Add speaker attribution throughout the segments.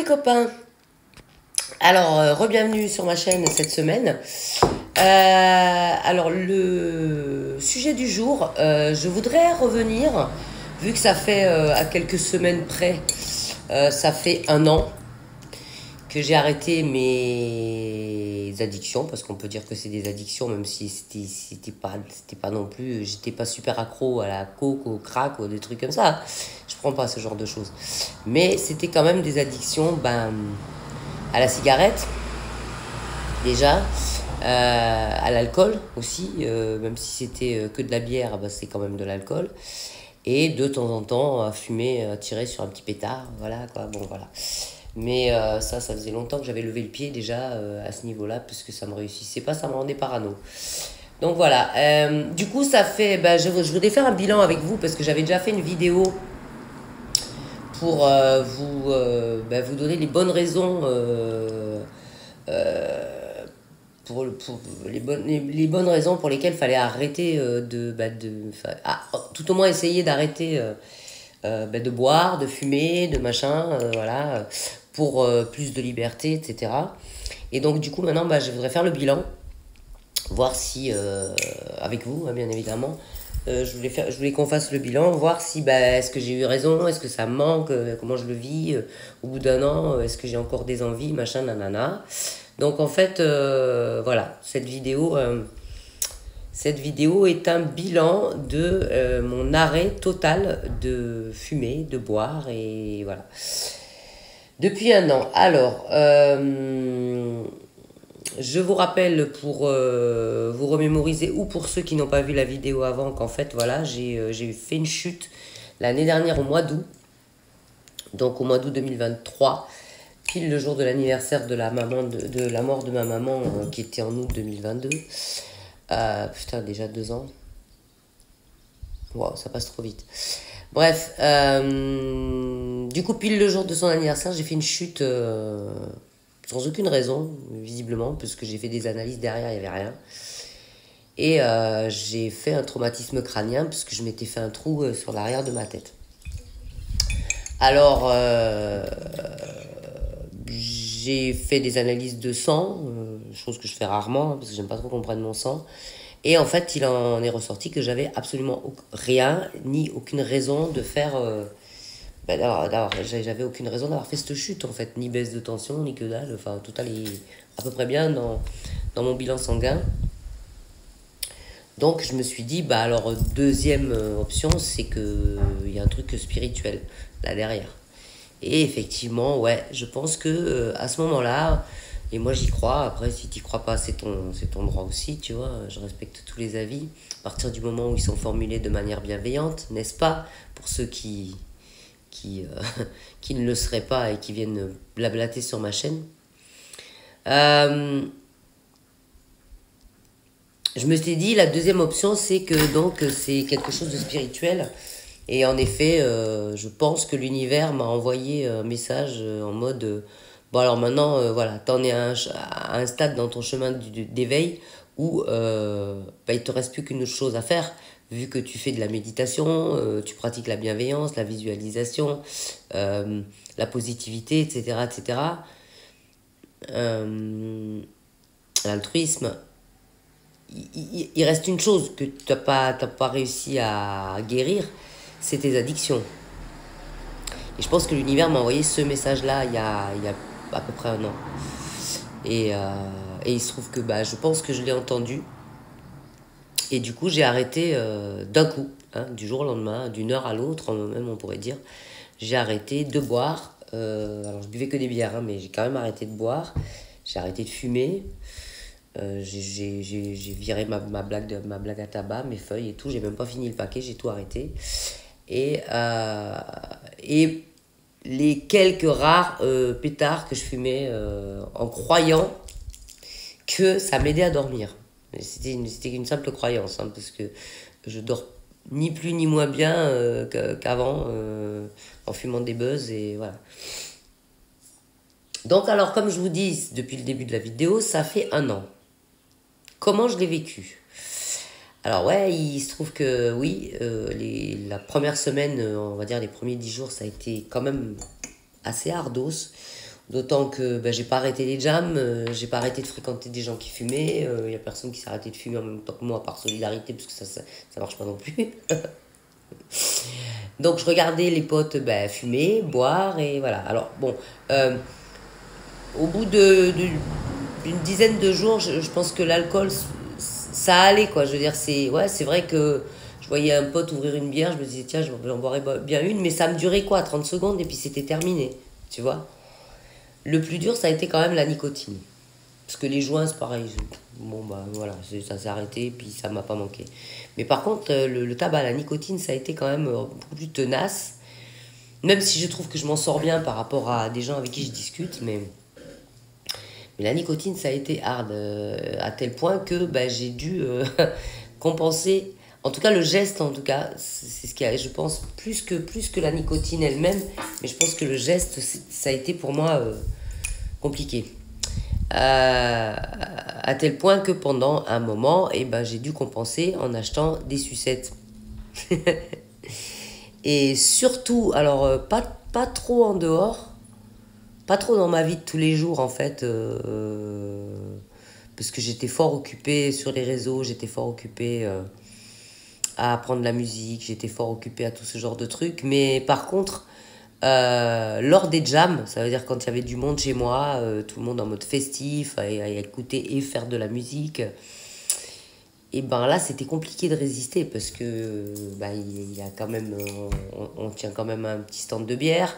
Speaker 1: copains. Alors, re-bienvenue sur ma chaîne cette semaine. Alors, le sujet du jour, je voudrais revenir, vu que ça fait à quelques semaines près, ça fait 1 an que j'ai arrêté mes addictions, parce qu'on peut dire que c'est des addictions, même si c'était pas non plus, j'étais pas super accro à la coke, au crack, ou des trucs comme ça. Je prends pas ce genre de choses. Mais c'était quand même des addictions, à la cigarette, déjà, à l'alcool aussi, même si c'était que de la bière, c'est quand même de l'alcool. Et de temps en temps, à fumer, à tirer sur un petit pétard, voilà quoi, bon voilà. Mais ça faisait longtemps que j'avais levé le pied déjà à ce niveau-là, parce que ça me réussissait pas, ça me rendait parano. Donc voilà, du coup ça fait, je voudrais faire un bilan avec vous, parce que j'avais déjà fait une vidéo pour vous donner les bonnes raisons, pour les bonnes raisons pour lesquelles il fallait arrêter tout au moins essayer d'arrêter de boire, de fumer, de machin, voilà, pour plus de liberté, etc. Et donc du coup maintenant je voudrais faire le bilan, voir si, avec vous hein, bien évidemment, je voulais qu'on fasse le bilan, voir si est-ce que j'ai eu raison, est-ce que ça me manque, comment je le vis au bout d'1 an, est-ce que j'ai encore des envies, machin, nanana. Donc en fait, voilà, cette vidéo est un bilan de mon arrêt total de fumer, de boire, et voilà. Depuis 1 an. Alors, je vous rappelle pour vous remémoriser, ou pour ceux qui n'ont pas vu la vidéo avant, qu'en fait, voilà, j'ai fait une chute l'année dernière au mois d'août. Donc au mois d'août 2023, pile le jour de l'anniversaire de la mort de ma maman, qui était en août 2022. Putain, déjà 2 ans. Wow, ça passe trop vite. Bref, du coup, pile le jour de son anniversaire, j'ai fait une chute sans aucune raison, visiblement, parce que j'ai fait des analyses derrière, il n'y avait rien. Et j'ai fait un traumatisme crânien, parce que je m'étais fait un trou sur l'arrière de ma tête. Alors, j'ai fait des analyses de sang, chose que je fais rarement, parce que j'aime pas trop qu'on prenne mon sang. Et en fait, il en est ressorti que j'avais absolument rien, ni aucune raison de faire... j'avais aucune raison d'avoir fait cette chute, en fait. Ni baisse de tension, ni que dalle. Enfin, tout allait à peu près bien dans mon bilan sanguin. Donc, je me suis dit, alors, deuxième option, c'est qu'il y a un truc spirituel, là derrière. Et effectivement, ouais, je pense que à ce moment-là, et moi j'y crois, après si tu crois pas, c'est ton droit aussi, tu vois, je respecte tous les avis, à partir du moment où ils sont formulés de manière bienveillante, n'est-ce pas, pour ceux qui ne le seraient pas et qui viennent blablater sur ma chaîne. Je me suis dit, la deuxième option, c'est que donc c'est quelque chose de spirituel. Et en effet, je pense que l'univers m'a envoyé un message en mode bon, alors maintenant, voilà, t'en es à un stade dans ton chemin d'éveil où il te reste plus qu'une chose à faire, vu que tu fais de la méditation, tu pratiques la bienveillance, la visualisation, la positivité, etc., etc., l'altruisme. Il reste une chose que tu n'as pas réussi à guérir, c'est tes addictions. Et je pense que l'univers m'a envoyé ce message-là il y a à peu près 1 an. Et il se trouve que je pense que je l'ai entendu. Et du coup, j'ai arrêté d'un coup, hein, du jour au lendemain, d'une heure à l'autre, même on pourrait dire. J'ai arrêté de boire. Alors, je buvais que des bières, hein, mais j'ai quand même arrêté de boire. J'ai arrêté de fumer. J'ai viré ma blague à tabac, mes feuilles et tout. J'ai même pas fini le paquet, j'ai tout arrêté. Et les quelques rares pétards que je fumais en croyant que ça m'aidait à dormir. C'était une simple croyance, hein, parce que je dors ni plus ni moins bien qu'avant en fumant des buzz, et voilà. Donc alors, comme je vous dis depuis le début de la vidéo, ça fait 1 an. Comment je l'ai vécu? Alors ouais, il se trouve que oui, la première semaine, on va dire les premiers 10 jours, ça a été quand même assez ardos, D'autant que j'ai pas arrêté les jams, j'ai pas arrêté de fréquenter des gens qui fumaient. Il y a personne qui s'est arrêté de fumer en même temps que moi, par solidarité, parce que ça marche pas non plus. Donc je regardais les potes fumer, boire, et voilà. Alors bon, au bout d'une dizaine de jours, je pense que l'alcool, ça allait, quoi. Je veux dire, c'est vrai que je voyais un pote ouvrir une bière, je me disais, tiens, j'en boirais bien une, mais ça me durait quoi, 30 secondes, et puis c'était terminé, tu vois. Le plus dur, ça a été quand même la nicotine. Parce que les joints, c'est pareil. Bon, voilà, ça s'est arrêté, puis ça m'a pas manqué. Mais par contre, le tabac, la nicotine, ça a été quand même beaucoup plus tenace. Même si je trouve que je m'en sors bien par rapport à des gens avec qui je discute, mais la nicotine, ça a été hard, à tel point que j'ai dû compenser. En tout cas, le geste, en tout cas, c'est ce qui a, je pense, plus que la nicotine elle-même. Mais je pense que le geste, ça a été pour moi compliqué. À tel point que pendant un moment, j'ai dû compenser en achetant des sucettes. Et surtout, alors pas trop en dehors, pas trop dans ma vie de tous les jours en fait, parce que j'étais fort occupée sur les réseaux, j'étais fort occupée à apprendre la musique, j'étais fort occupée à tout ce genre de trucs. Mais par contre, lors des jams, ça veut dire quand il y avait du monde chez moi, tout le monde en mode festif, à écouter et faire de la musique, et là c'était compliqué de résister parce que il y a quand même, on tient quand même un petit stand de bière.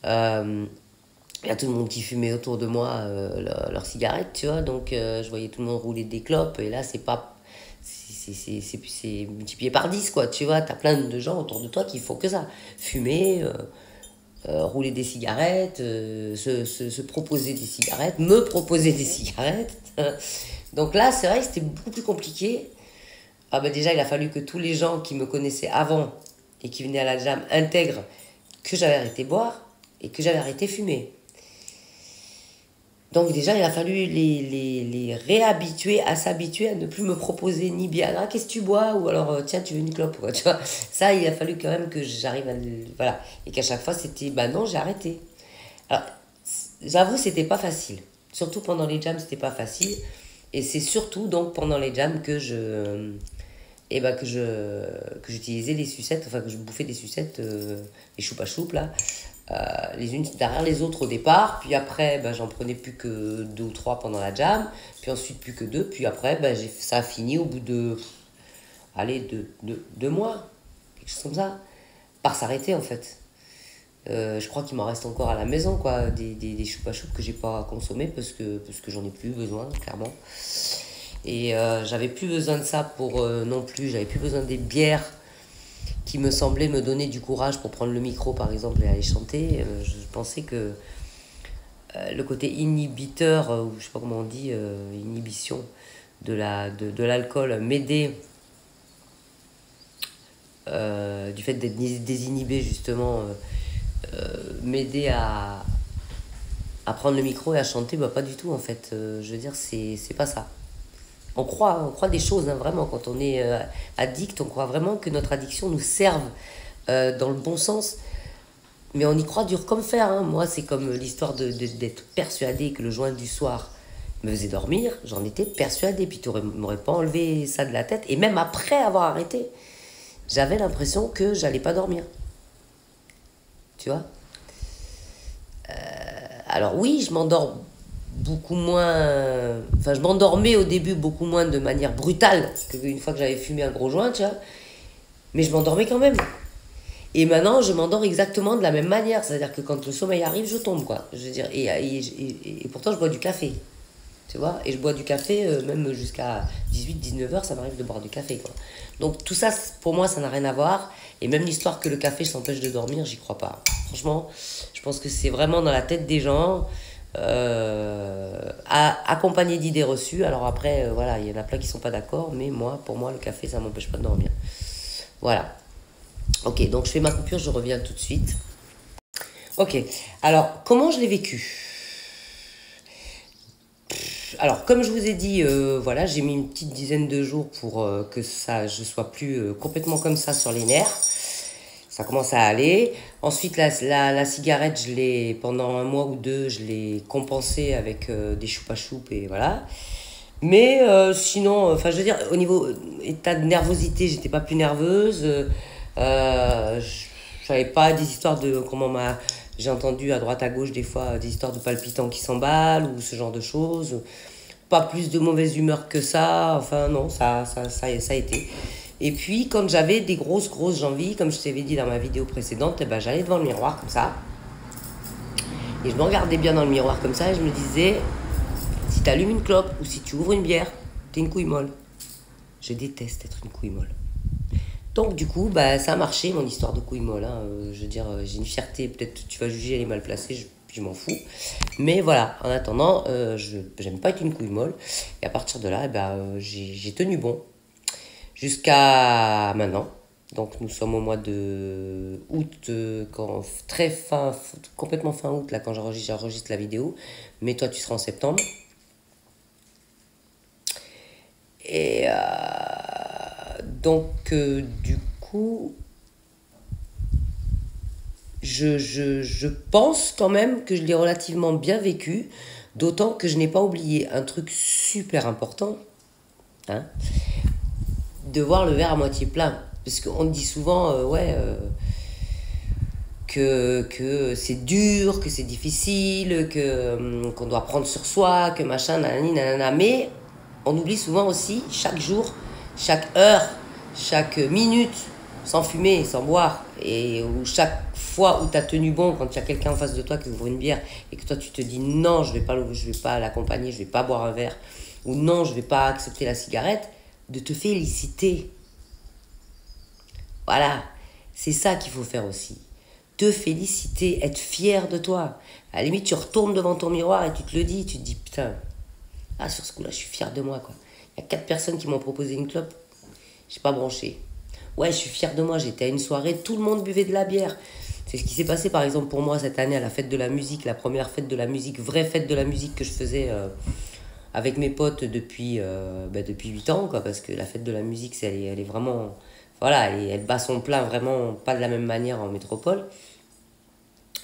Speaker 1: Il y a tout le monde qui fumait autour de moi leurs cigarettes, tu vois, donc je voyais tout le monde rouler des clopes, et là c'est multiplié par 10, quoi, tu vois. T'as plein de gens autour de toi qui font que ça, fumer, rouler des cigarettes, se proposer des cigarettes, me proposer des cigarettes. Donc là, c'est vrai que c'était beaucoup plus compliqué. Déjà, il a fallu que tous les gens qui me connaissaient avant et qui venaient à la jam intègrent que j'avais arrêté de boire et que j'avais arrêté de fumer. Donc déjà, il a fallu les réhabituer à s'habituer à ne plus me proposer ni bien, ah, qu'est-ce que tu bois, ou alors tiens, tu veux une clope, quoi, tu vois. Ça, il a fallu quand même que j'arrive à... Voilà. Et qu'à chaque fois, c'était, non, j'ai arrêté. Alors, j'avoue, c'était pas facile. Surtout pendant les jams, c'était pas facile. Et c'est surtout donc pendant les jams que que j'utilisais les sucettes, enfin que je bouffais des sucettes, les choupa-choups là, les unes derrière les autres au départ, puis après j'en prenais plus que 2 ou 3 pendant la jam, puis ensuite plus que 2, puis après ça a fini au bout de, allez, 2 mois, quelque chose comme ça, par s'arrêter en fait. Je crois qu'il m'en reste encore à la maison, quoi, des choupa-choups que j'ai pas consommés parce que j'en ai plus besoin, clairement. Et j'avais plus besoin de ça pour non plus, j'avais plus besoin des bières qui me semblaient me donner du courage pour prendre le micro, par exemple, et aller chanter. Je pensais que le côté inhibiteur, ou je sais pas comment on dit, inhibition de l'alcool m'aidait, du fait d'être désinhibé justement, m'aider à prendre le micro et à chanter. Pas du tout en fait. Je veux dire, c'est pas ça. On croit des choses, hein, vraiment. Quand on est addict, on croit vraiment que notre addiction nous serve dans le bon sens. Mais on y croit dur comme fer, hein. Moi, c'est comme l'histoire d'être persuadé que le joint du soir me faisait dormir. J'en étais persuadé. Puis tu m'aurais pas enlevé ça de la tête. Et même après avoir arrêté, j'avais l'impression que j'allais pas dormir. Tu vois. Alors oui, je m'endors beaucoup moins... Enfin, je m'endormais au début beaucoup moins de manière brutale qu'une fois que j'avais fumé un gros joint, tu vois. Mais je m'endormais quand même. Et maintenant, je m'endors exactement de la même manière. C'est-à-dire que quand le sommeil arrive, je tombe, quoi. Je veux dire, et pourtant, je bois du café. Tu vois. Et je bois du café, même jusqu'à 18-19 heures, ça m'arrive de boire du café, quoi. Donc tout ça, pour moi, ça n'a rien à voir. Et même l'histoire que le café s'empêche de dormir, j'y crois pas. Franchement, je pense que c'est vraiment dans la tête des gens, accompagné d'idées reçues. Alors après, voilà, il y en a plein qui sont pas d'accord, mais pour moi, le café, ça m'empêche pas de dormir. Voilà. Ok, donc je fais ma coupure, je reviens tout de suite. Ok, alors, comment je l'ai vécu? Alors, comme je vous ai dit, voilà, j'ai mis une petite dizaine de jours pour que je sois plus complètement comme ça sur les nerfs. Ça commence à aller. Ensuite, la cigarette, pendant un mois ou deux, je l'ai compensée avec des choupa-choups et voilà. Mais sinon, enfin, je veux dire, au niveau état de nervosité, j'étais pas plus nerveuse. Je savais pas des histoires de comment m'a. J'ai entendu à droite à gauche des fois des histoires de palpitants qui s'emballent ou ce genre de choses. Pas plus de mauvaise humeur que ça. Enfin, non, ça a été. Et puis, quand j'avais des grosses envies, comme je t'avais dit dans ma vidéo précédente, eh ben, j'allais devant le miroir comme ça. Et je me regardais bien dans le miroir comme ça et je me disais, si tu allumes une clope ou si tu ouvres une bière, t'es une couille molle. Je déteste être une couille molle. Donc, du coup, bah, ça a marché, mon histoire de couille molle. Hein. Je veux dire, j'ai une fierté, peut-être tu vas juger, elle est mal placée, je m'en fous. Mais voilà, en attendant, j'aime pas être une couille molle. Et à partir de là, eh ben, j'ai tenu bon. Jusqu'à maintenant. Donc nous sommes au mois de août, complètement fin août, là, quand j'enregistre la vidéo. Mais toi, tu seras en septembre. Et donc, du coup, je pense quand même que je l'ai relativement bien vécu, d'autant que je n'ai pas oublié un truc super important, hein, de voir le verre à moitié plein. Parce qu'on dit souvent, que c'est dur, que c'est difficile, qu'on doit prendre sur soi, que machin, nanani, nanana. Mais on oublie souvent aussi, chaque jour, chaque heure, chaque minute, sans fumer, sans boire, et où chaque fois où tu as tenu bon, quand il y a quelqu'un en face de toi qui ouvre une bière, et que toi tu te dis non, je vais pas l'accompagner, je vais pas boire un verre, ou non, je vais pas accepter la cigarette, de te féliciter. Voilà, c'est ça qu'il faut faire aussi. Te féliciter, être fier de toi. À la limite, tu retournes devant ton miroir et tu te le dis, tu te dis, putain, sur ce coup-là, je suis fier de moi, quoi. Il y a 4 personnes qui m'ont proposé une clope, j'ai pas branché. Ouais, je suis fier de moi, j'étais à une soirée, tout le monde buvait de la bière. C'est ce qui s'est passé, par exemple, pour moi, cette année, à la fête de la musique, la première fête de la musique, vraie fête de la musique que je faisais avec mes potes depuis 8 ans, quoi, parce que la fête de la musique, elle est vraiment... Voilà, elle bat son plein vraiment pas de la même manière en métropole.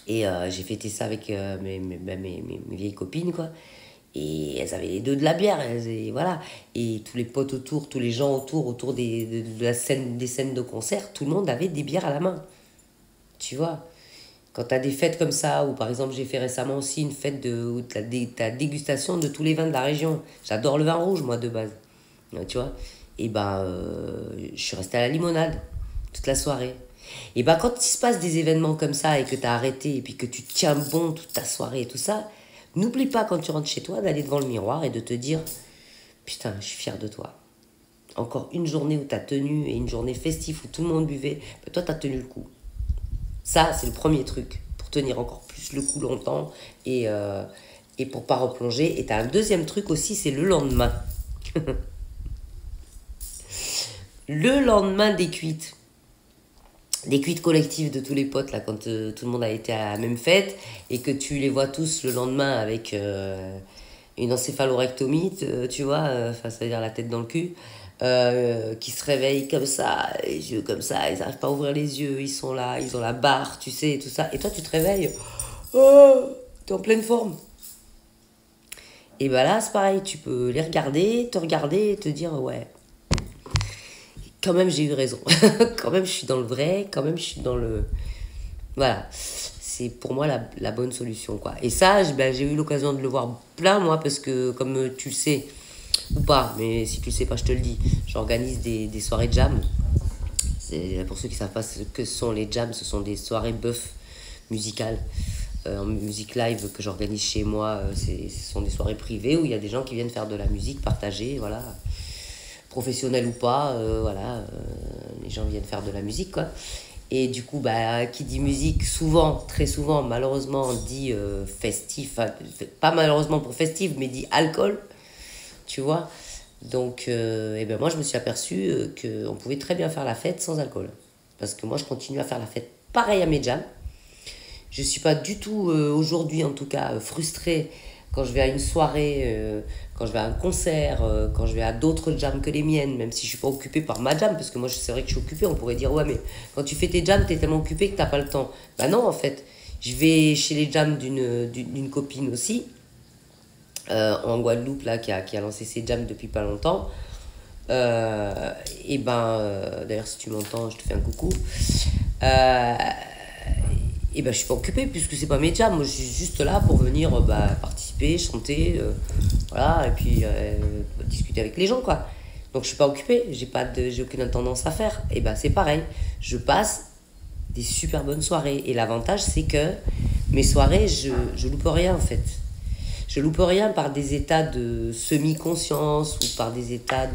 Speaker 1: Et j'ai fêté ça avec mes vieilles copines, quoi. Et elles avaient les deux de la bière, voilà. Et tous les potes autour, tous les gens autour de la scène, des scènes de concert, tout le monde avait des bières à la main. Tu vois, quand tu as des fêtes comme ça, ou par exemple j'ai fait récemment aussi une fête où tu as dégustation de tous les vins de la région. J'adore le vin rouge, moi, de base. Tu vois, et je suis restée à la limonade toute la soirée. Et quand il se passe des événements comme ça et que tu as arrêté et puis que tu tiens bon toute ta soirée et tout ça, n'oublie pas quand tu rentres chez toi d'aller devant le miroir et de te dire putain, je suis fier de toi. Encore une journée où tu as tenu et une journée festive où tout le monde buvait, toi tu as tenu le coup. Ça, c'est le premier truc pour tenir encore plus le coup longtemps et pour pas replonger. Et tu as un deuxième truc aussi, c'est le lendemain. Le lendemain des cuites collectives de tous les potes, là, quand tout le monde a été à la même fête et que tu les vois tous le lendemain avec une encéphalorectomie, tu vois, c'est-à-dire la tête dans le cul, qui se réveillent comme ça, les yeux comme ça, ils n'arrivent pas à ouvrir les yeux, ils sont là, ils ont la barre, tu sais, et tout ça. Et toi, tu te réveilles, oh, t'es en pleine forme. Et là, c'est pareil, tu peux les regarder, te regarder et te dire, ouais, quand même j'ai eu raison, quand même je suis dans le vrai, quand même je suis dans le... Voilà, c'est pour moi la bonne solution, quoi. Et ça, j'ai eu l'occasion de le voir plein, moi, parce que comme tu le sais, ou pas, mais si tu le sais pas, je te le dis, j'organise des soirées jam. Pour ceux qui savent pas ce que sont les jams, ce sont des soirées bœuf musicales, en musique live que j'organise chez moi. Ce sont des soirées privées où il y a des gens qui viennent faire de la musique partagée, voilà, professionnelle ou pas, les gens viennent faire de la musique, quoi. Et du coup, qui dit musique, souvent, très souvent, malheureusement, dit festif, pas malheureusement pour festif, mais dit alcool, tu vois. Donc, moi, je me suis aperçu qu'on pouvait très bien faire la fête sans alcool. Parce que moi, je continue à faire la fête pareil à mes jams. Je ne suis pas du tout, aujourd'hui en tout cas, frustrée quand je vais à une soirée, quand je vais à un concert, quand je vais à d'autres jams que les miennes, même si je suis pas occupée par ma jam, parce que moi c'est vrai que je suis occupée, on pourrait dire ouais mais quand tu fais tes jams t'es tellement occupée que t'as pas le temps. Bah non en fait, je vais chez les jams d'une copine aussi, en Guadeloupe là qui a lancé ses jams depuis pas longtemps. Et ben d'ailleurs si tu m'entends je te fais un coucou. Euh, et ben je suis pas occupée puisque c'est pas mes jams, moi je suis juste là pour venir participer, chanter, voilà, et puis discuter avec les gens quoi. Donc je suis pas occupée, j'ai aucune tendance à faire. Et ben c'est pareil, je passe des super bonnes soirées et l'avantage c'est que mes soirées je loupe rien en fait. Je loupe rien par des états de semi-conscience ou par des états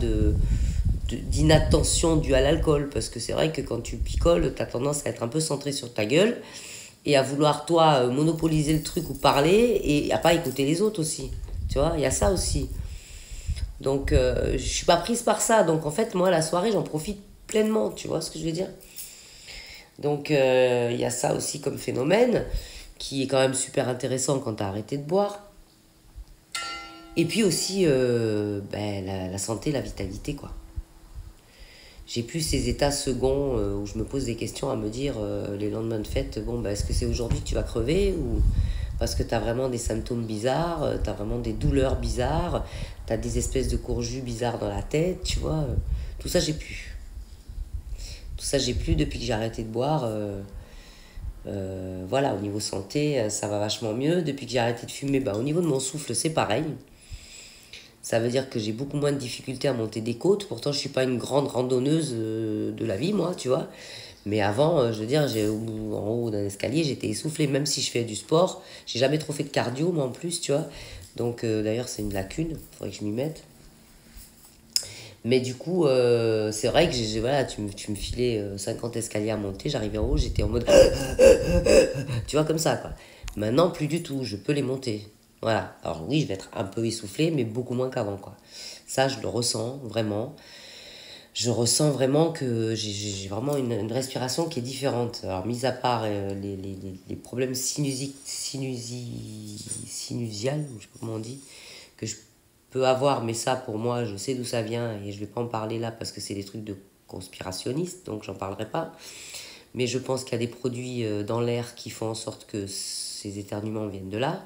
Speaker 1: d'inattention due à l'alcool. Parce que c'est vrai que quand tu picoles, tu as tendance à être un peu centré sur ta gueule et à vouloir, toi, monopoliser le truc ou parler et à pas écouter les autres aussi. Tu vois, il y a ça aussi. Donc, je suis pas prise par ça. Donc, en fait, moi, la soirée, j'en profite pleinement. Tu vois ce que je veux dire? Donc, il y a ça aussi comme phénomène qui est quand même super intéressant quand tu as arrêté de boire. Et puis aussi la santé, la vitalité, quoi. J'ai plus ces états seconds où je me pose des questions à me dire les lendemains de fête, bon, est-ce que c'est aujourd'hui que tu vas crever ou parce que tu as vraiment des symptômes bizarres, tu as vraiment des douleurs bizarres, tu as des espèces de courjus bizarres dans la tête, tu vois. Tout ça, j'ai plus. Tout ça, j'ai plus depuis que j'ai arrêté de boire. Voilà, au niveau santé, ça va vachement mieux. Depuis que j'ai arrêté de fumer, au niveau de mon souffle, c'est pareil. Ça veut dire que j'ai beaucoup moins de difficultés à monter des côtes. Pourtant, je ne suis pas une grande randonneuse de la vie, moi, tu vois. Mais avant, je veux dire, en haut d'un escalier, j'étais essoufflée. Même si je fais du sport, j'ai jamais trop fait de cardio, moi, en plus, tu vois. Donc, d'ailleurs, c'est une lacune. Il faudrait que je m'y mette. Mais du coup, c'est vrai que voilà, tu me filais 50 escaliers à monter. J'arrivais en haut, j'étais en mode... tu vois, comme ça, quoi. Maintenant, plus du tout. Je peux les monter. Voilà, alors oui, je vais être un peu essoufflé, mais beaucoup moins qu'avant, quoi. Ça, je le ressens vraiment. Je ressens vraiment que j'ai vraiment une respiration qui est différente. Alors, mis à part les problèmes sinusiales, je sais pas comment on dit, que je peux avoir, mais ça, pour moi, je sais d'où ça vient et je vais pas en parler là parce que c'est des trucs de conspirationnistes, donc j'en parlerai pas. Mais je pense qu'il y a des produits dans l'air qui font en sorte que ces éternuements viennent de là.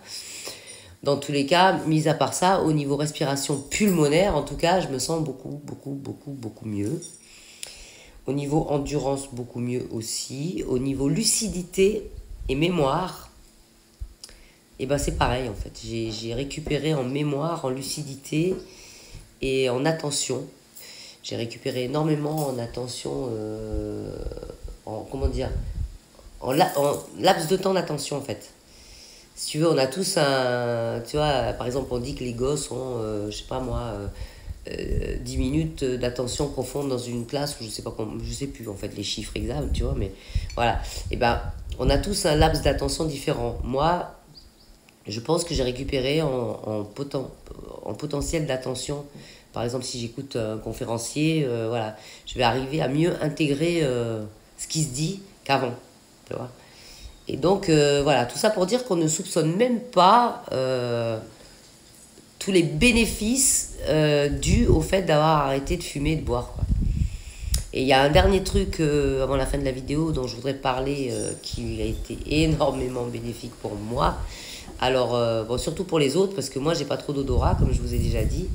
Speaker 1: Dans tous les cas, mis à part ça, au niveau respiration pulmonaire, en tout cas, je me sens beaucoup mieux. Au niveau endurance, beaucoup mieux aussi. Au niveau lucidité et mémoire, c'est pareil en fait. J'ai récupéré en mémoire, en lucidité et en attention. J'ai récupéré énormément en attention, en laps de temps d'attention en fait. Si tu veux, on a tous tu vois, par exemple, on dit que les gosses ont, je sais pas moi, 10 minutes d'attention profonde dans une classe, ou je sais plus en fait les chiffres exacts, tu vois, mais voilà. On a tous un laps d'attention différent. Moi, je pense que j'ai récupéré en potentiel d'attention. Par exemple, si j'écoute un conférencier, voilà, je vais arriver à mieux intégrer ce qui se dit qu'avant, tu vois. Et donc, voilà, tout ça pour dire qu'on ne soupçonne même pas tous les bénéfices dus au fait d'avoir arrêté de fumer et de boire, quoi. Et il y a un dernier truc avant la fin de la vidéo dont je voudrais parler qui a été énormément bénéfique pour moi. Alors, surtout pour les autres, parce que moi, j'ai pas trop d'odorat, comme je vous ai déjà dit.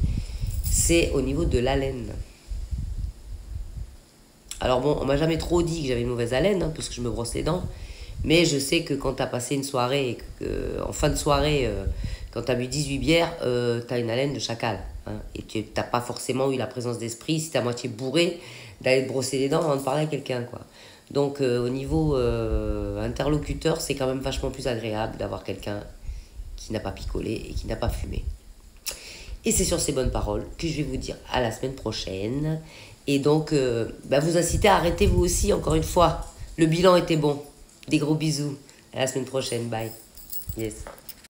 Speaker 1: C'est au niveau de l'haleine. Alors bon, on m'a jamais trop dit que j'avais une mauvaise haleine, hein, parce que je me brosse les dents. Mais je sais que quand tu as passé une soirée, et en fin de soirée, quand tu as bu 18 bières, tu as une haleine de chacal. Hein, et tu n'as pas forcément eu la présence d'esprit, si tu es à moitié bourré, d'aller te brosser les dents avant de parler à quelqu'un, quoi. Donc au niveau interlocuteur, c'est quand même vachement plus agréable d'avoir quelqu'un qui n'a pas picolé et qui n'a pas fumé. Et c'est sur ces bonnes paroles que je vais vous dire à la semaine prochaine. Et donc, vous inciter à arrêter vous aussi, encore une fois. Le bilan était bon. Des gros bisous. À la semaine prochaine. Bye. Yes.